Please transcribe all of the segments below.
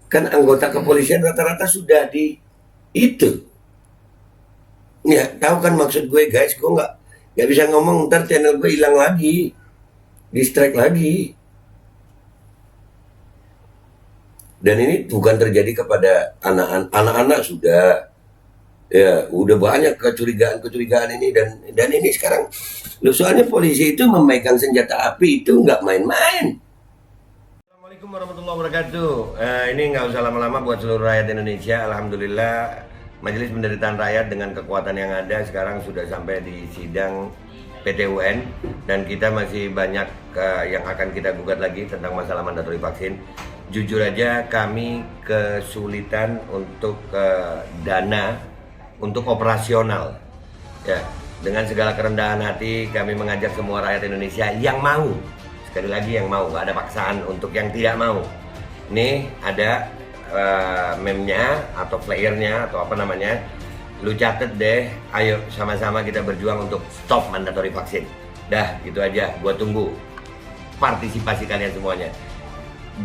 Kan anggota kepolisian rata-rata sudah di itu. Ya, tahu kan maksud gue guys, gue nggak bisa ngomong ntar channel gue hilang lagi, distract lagi. Dan ini bukan terjadi kepada anak-anak sudah, ya udah banyak kecurigaan ini dan ini sekarang. Loh, soalnya polisi itu memegang senjata api itu nggak main-main. Assalamualaikum warahmatullahi wabarakatuh. Ini nggak usah lama-lama buat seluruh rakyat Indonesia. Alhamdulillah Majelis Penderitaan Rakyat dengan kekuatan yang ada sekarang sudah sampai di sidang PT UN dan kita masih banyak yang akan kita gugat lagi tentang masalah mandatori vaksin. Jujur aja kami kesulitan untuk dana untuk operasional. Ya, dengan segala kerendahan hati kami mengajak semua rakyat Indonesia yang mau, sekali lagi yang mau, nggak ada paksaan untuk yang tidak mau. Nih ada meme-nya atau flyernya atau apa namanya, lu catet deh, ayo sama-sama kita berjuang untuk stop mandatori vaksin. Dah gitu aja, gua tunggu partisipasi kalian semuanya.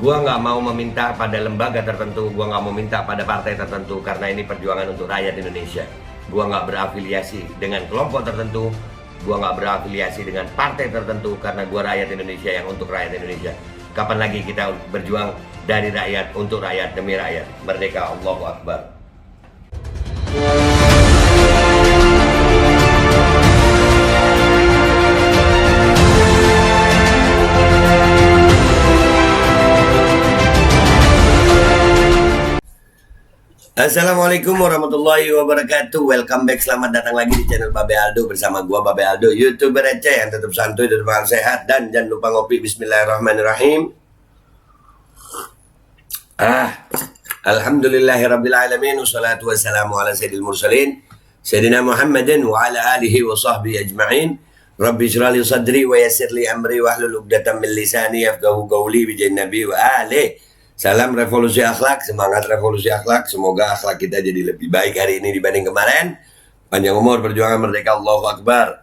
Gua nggak mau meminta pada lembaga tertentu, gua nggak mau minta pada partai tertentu karena ini perjuangan untuk rakyat Indonesia. Gua nggak berafiliasi dengan kelompok tertentu, gua nggak berafiliasi dengan partai tertentu karena gua rakyat Indonesia yang untuk rakyat Indonesia. Kapan lagi kita berjuang dari rakyat untuk rakyat demi rakyat? Merdeka, Allahu Akbar. Assalamualaikum warahmatullahi wabarakatuh. Welcome back, selamat datang lagi di channel Babe Aldo bersama gua Babe Aldo, YouTuber receh yang tetap santuy dan tetap sehat. Dan jangan lupa ngopi. Bismillahirrahmanirrahim. Alhamdulillahirabbil alamin, wassalatu wassalamu ala sayyidil mursalin sayyidina Muhammadin wa ala alihi wa sahbihi ajma'in. Rabbi shrah li sadri wa yassir li amri wahlul 'uqdatam min lisani yafqahu qawli bi nabi wa alihi. Salam revolusi akhlak, semangat revolusi akhlak. Semoga akhlak kita jadi lebih baik hari ini dibanding kemarin. Panjang umur, perjuangan, merdeka, Allahu Akbar.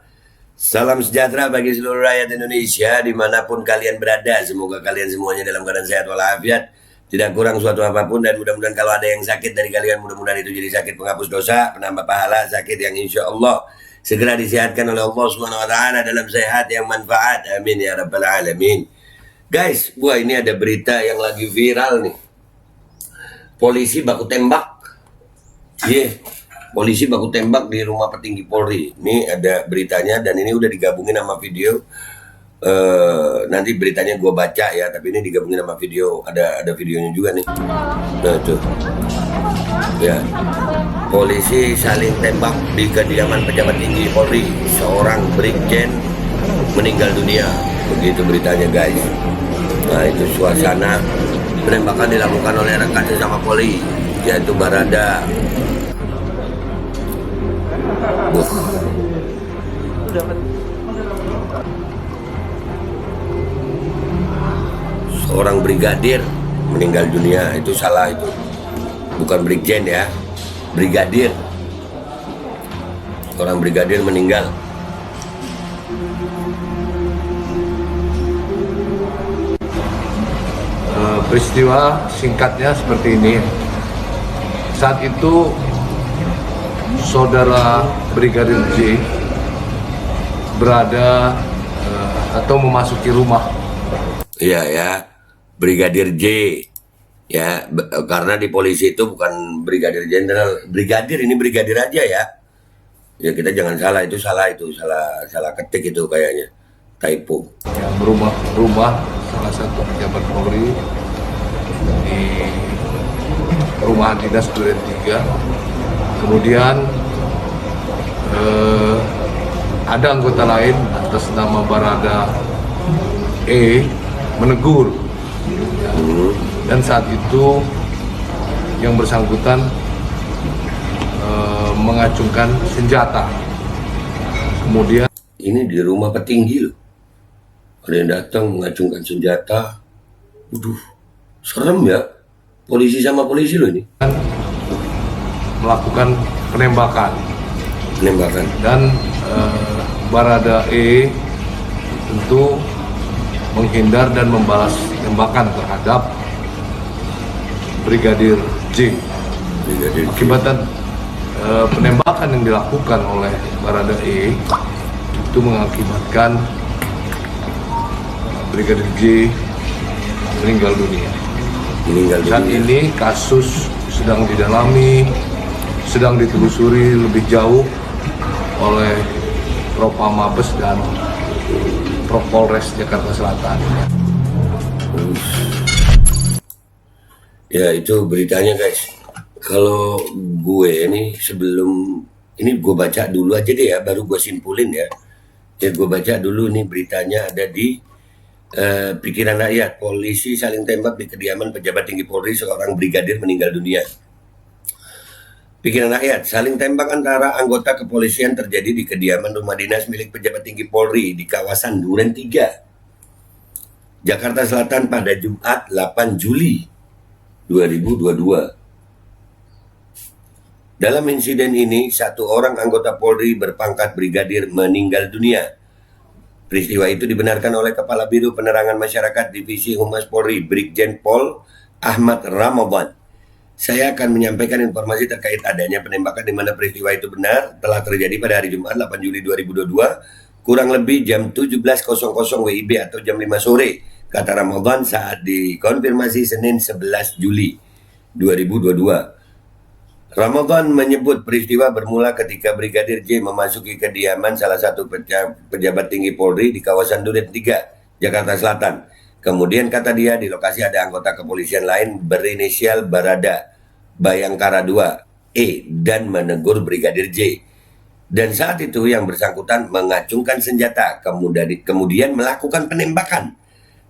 Salam sejahtera bagi seluruh rakyat Indonesia dimanapun kalian berada. Semoga kalian semuanya dalam keadaan sehat walafiat, tidak kurang suatu apapun. Dan mudah-mudahan kalau ada yang sakit dari kalian, mudah-mudahan itu jadi sakit penghapus dosa, penambah pahala, sakit yang insya Allah segera disehatkan oleh Allah Subhanahu wa Ta'ala dalam sehat yang manfaat. Amin ya rabbal alamin. Guys, wah ini ada berita yang lagi viral nih. Polisi baku tembak. Polisi baku tembak di rumah petinggi Polri. Ini ada beritanya dan ini udah digabungin sama video. Nanti beritanya gue baca ya, tapi ini digabungin sama video. Ada videonya juga nih. Nah tuh. Ya. Polisi saling tembak di kediaman pejabat tinggi Polri. Seorang brigjen meninggal dunia. Begitu beritanya guys. Nah itu suasana penembakan dilakukan oleh rekan sesama Polri, yaitu Barada. Seorang brigadir meninggal dunia. Itu salah, itu bukan brigjen ya, brigadir. Seorang brigadir meninggal. Peristiwa singkatnya seperti ini. Saat itu saudara Brigadir J berada atau memasuki rumah. Iya ya, Brigadir J. Ya, karena di polisi itu bukan brigadir jenderal, brigadir, ini brigadir aja ya. Ya kita jangan salah, itu salah ketik itu kayaknya, typo. Ya, rumah salah satu pejabat Polri di perumahan dinas Duren 3. Kemudian ada anggota lain atas nama Barada E menegur. Dan saat itu yang bersangkutan mengacungkan senjata. Kemudian ini di rumah petinggi loh, ada yang datang mengacungkan senjata. Waduh, serem ya, polisi sama polisi loh ini. Melakukan penembakan. Dan Barada E tentu menghindar dan membalas tembakan terhadap Brigadir J. Brigadir J. Akibat penembakan yang dilakukan oleh Baradae itu mengakibatkan Brigadir J meninggal dunia. Saat ini kasus sedang didalami, sedang ditelusuri lebih jauh oleh Propam Mabes dan Propolres Jakarta Selatan. Ya itu beritanya guys. Kalau gue nih sebelum ini gue baca dulu aja deh ya, baru gue simpulin ya. Ya gue baca dulu nih beritanya ada di Pikiran Rakyat. Polisi saling tembak di kediaman pejabat tinggi Polri, seorang brigadir meninggal dunia. Pikiran Rakyat, saling tembak antara anggota kepolisian terjadi di kediaman rumah dinas milik pejabat tinggi Polri di kawasan Duren 3, Jakarta Selatan pada Jumat 8 Juli 2022. Dalam insiden ini, satu orang anggota Polri berpangkat brigadir meninggal dunia. Peristiwa itu dibenarkan oleh Kepala Biro Penerangan Masyarakat Divisi Humas Polri, Brigjen Pol Ahmad Ramadhan. Saya akan menyampaikan informasi terkait adanya penembakan di mana peristiwa itu benar telah terjadi pada hari Jumat 8 Juli 2022, kurang lebih jam 17.00 WIB atau jam 5 sore, kata Ramadhan saat dikonfirmasi Senin 11 Juli 2022. Ramadhan menyebut peristiwa bermula ketika Brigadir J memasuki kediaman salah satu pejabat tinggi Polri di kawasan Duren 3, Jakarta Selatan. Kemudian kata dia di lokasi ada anggota kepolisian lain berinisial Barada Bayangkara 2 E dan menegur Brigadir J. Dan saat itu yang bersangkutan mengacungkan senjata kemudian melakukan penembakan.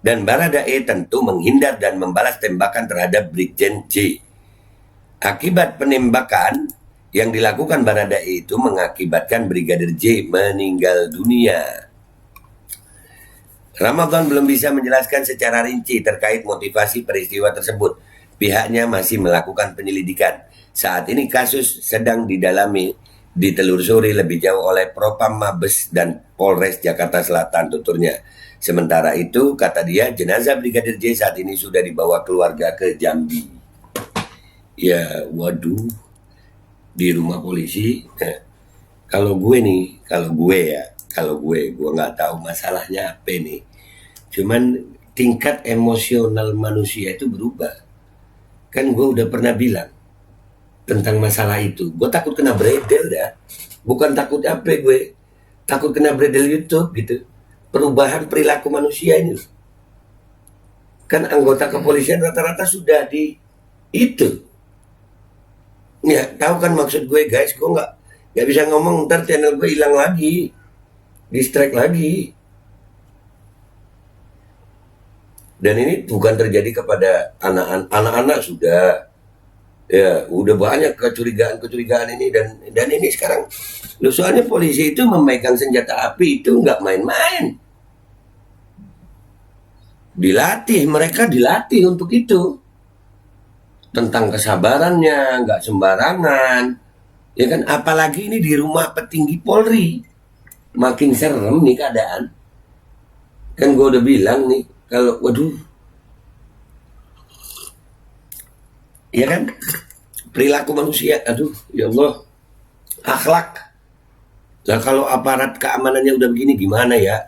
Dan Barada E tentu menghindar dan membalas tembakan terhadap Brigjen J. Akibat penembakan yang dilakukan Barada E itu mengakibatkan Brigadir J meninggal dunia. Ramadhan belum bisa menjelaskan secara rinci terkait motivasi peristiwa tersebut. Pihaknya masih melakukan penyelidikan. Saat ini kasus sedang ditelusuri lebih jauh oleh Propam Mabes dan Polres Jakarta Selatan, tuturnya. Sementara itu, kata dia, jenazah Brigadir J saat ini sudah dibawa keluarga ke Jambi. Ya, waduh, di rumah polisi. Kalau gue nggak tahu masalahnya apa nih. Cuman tingkat emosional manusia itu berubah. Kan gue udah pernah bilang tentang masalah itu. Gue takut kena bredel dah. Bukan takut apa gue. Takut kena bredel YouTube gitu. Perubahan perilaku manusia ini. Kan anggota kepolisian rata-rata sudah di itu. Ya, tahu kan maksud gue guys. Gue nggak bisa ngomong, ntar channel gue hilang lagi. Distract lagi. Dan ini bukan terjadi kepada anak-anak sudah. Ya, udah banyak kecurigaan ini dan ini sekarang. Soalnya polisi itu memegang senjata api itu nggak main-main. Mereka dilatih untuk itu. Tentang kesabarannya, nggak sembarangan. Ya kan, apalagi ini di rumah petinggi Polri. Makin serem nih keadaan. Kan gue udah bilang nih, kalau waduh. Ya kan? Perilaku manusia, aduh, ya Allah. Akhlak. Nah, kalau aparat keamanannya udah begini gimana ya?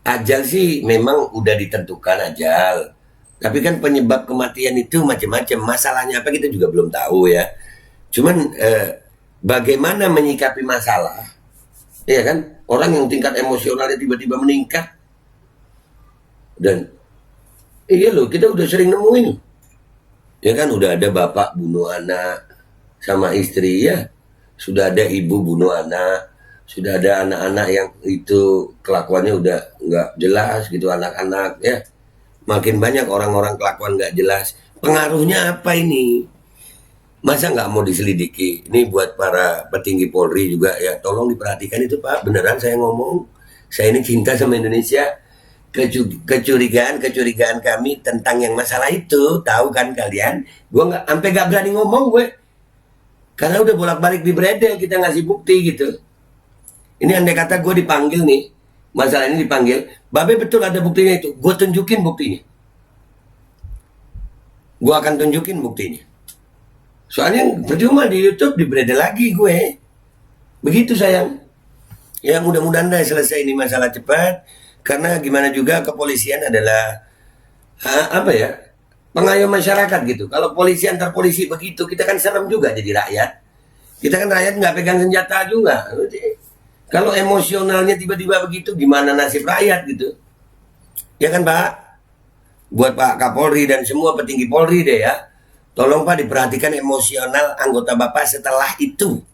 Ajal sih memang udah ditentukan ajal. Tapi kan penyebab kematian itu macam-macam. Masalahnya apa kita juga belum tahu ya. Cuman bagaimana menyikapi masalah? Ya kan? Orang yang tingkat emosionalnya tiba-tiba meningkat. Dan iya loh, kita udah sering nemuin. Ya kan, udah ada bapak bunuh anak sama istri ya. Sudah ada ibu bunuh anak. Sudah ada anak-anak yang itu kelakuannya udah nggak jelas gitu, anak-anak ya. Makin banyak orang-orang kelakuan nggak jelas. Pengaruhnya apa ini? Masa nggak mau diselidiki? Ini buat para petinggi Polri juga ya, tolong diperhatikan itu Pak. Beneran saya ngomong, saya ini cinta sama Indonesia. Kecurigaan kami tentang yang masalah itu, tahu kan kalian? Gue sampai nggak berani ngomong gue, karena udah bolak-balik di bredel kita ngasih bukti gitu. Ini andai kata gue dipanggil nih, masalah ini dipanggil, Babe betul ada buktinya itu, gue tunjukin buktinya. Gue akan tunjukin buktinya. Soalnya percuma di YouTube dibredel lagi gue. Begitu sayang. Ya mudah-mudahan dah selesai ini masalah cepat. Karena gimana juga kepolisian adalah apa ya, pengayom masyarakat gitu. Kalau polisi antar polisi begitu, kita kan serem juga jadi rakyat. Kita kan rakyat nggak pegang senjata juga. Kalau emosionalnya tiba-tiba begitu, gimana nasib rakyat gitu? Ya kan Pak? Buat Pak Kapolri dan semua petinggi Polri deh ya. Tolong Pak diperhatikan emosional anggota Bapak setelah itu.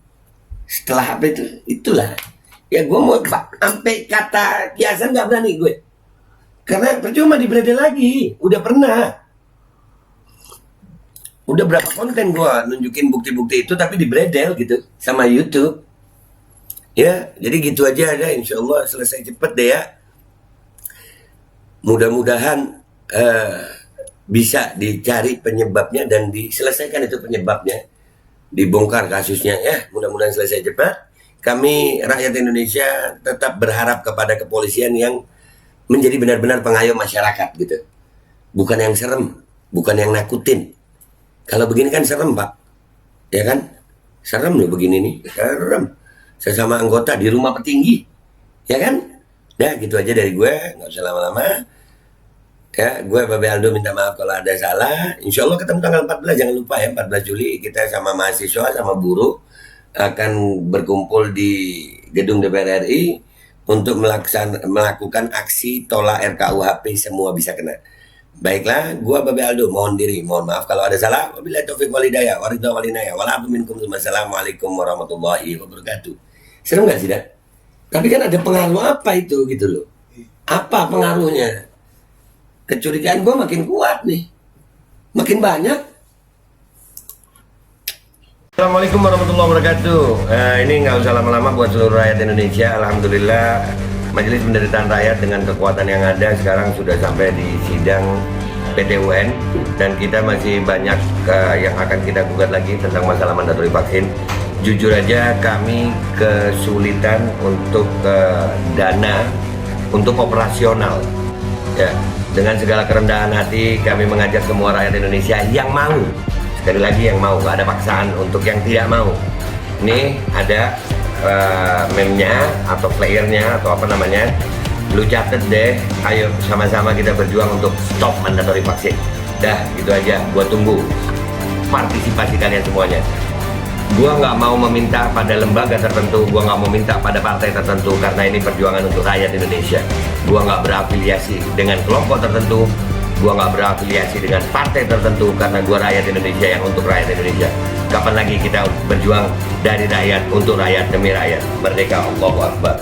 Setelah apa itu? Itulah. Ya gue mau Pak, sampai kata kiasan nggak berani gue. Karena percuma dibredel lagi. Udah pernah. Udah berapa konten gue nunjukin bukti-bukti itu tapi dibredel gitu sama YouTube. Ya, jadi gitu aja ada. Insya Allah selesai cepet deh ya. Mudah-mudahan bisa dicari penyebabnya dan diselesaikan itu penyebabnya, dibongkar kasusnya ya. Mudah-mudahan selesai cepat. Kami rakyat Indonesia tetap berharap kepada kepolisian yang menjadi benar-benar pengayom masyarakat gitu, bukan yang serem, bukan yang nakutin. Kalau begini kan serem Pak, ya kan? Serem loh begini nih, serem. Sesama anggota di rumah petinggi, ya kan? Nah gitu aja dari gue, nggak usah lama-lama. Ya, gue Babe Aldo minta maaf kalau ada salah. Insya Allah ketemu tanggal 14, jangan lupa ya, 14 Juli kita sama mahasiswa, sama buruh akan berkumpul di gedung DPR RI untuk melakukan aksi tolak RKUHP semua bisa kena. Baiklah, gue Babe Aldo mohon diri, mohon maaf kalau ada salah. Wabillahi taufiq walhidayah, waridha walinaya, walafu minkum. Wassalamualaikum warahmatullahi wabarakatuh. Serem gak sih, Dan? Tapi kan ada pengaruh apa itu gitu loh? Apa pengaruhnya? Kecurigaan gue makin kuat nih, makin banyak. Assalamualaikum warahmatullahi wabarakatuh. Ini nggak usah lama-lama buat seluruh rakyat Indonesia. Alhamdulillah Majelis Penderitaan Rakyat dengan kekuatan yang ada sekarang sudah sampai di sidang PT UN dan kita masih banyak yang akan kita gugat lagi tentang masalah mandatori vaksin. Jujur aja kami kesulitan untuk dana untuk operasional. Ya, dengan segala kerendahan hati kami mengajak semua rakyat Indonesia yang mau, sekali lagi yang mau, gak ada paksaan untuk yang tidak mau. Ini ada meme-nya atau playernya atau apa namanya, lu catet deh, ayo sama-sama kita berjuang untuk stop mandatory vaksin. Dah gitu aja, gua tunggu partisipasi kalian semuanya. Gua nggak mau meminta pada lembaga tertentu, gua nggak mau minta pada partai tertentu karena ini perjuangan untuk rakyat Indonesia. Gua nggak berafiliasi dengan kelompok tertentu, gua nggak berafiliasi dengan partai tertentu karena gua rakyat Indonesia yang untuk rakyat Indonesia. Kapan lagi kita berjuang dari rakyat untuk rakyat demi rakyat? Merdeka, Allahu Akbar.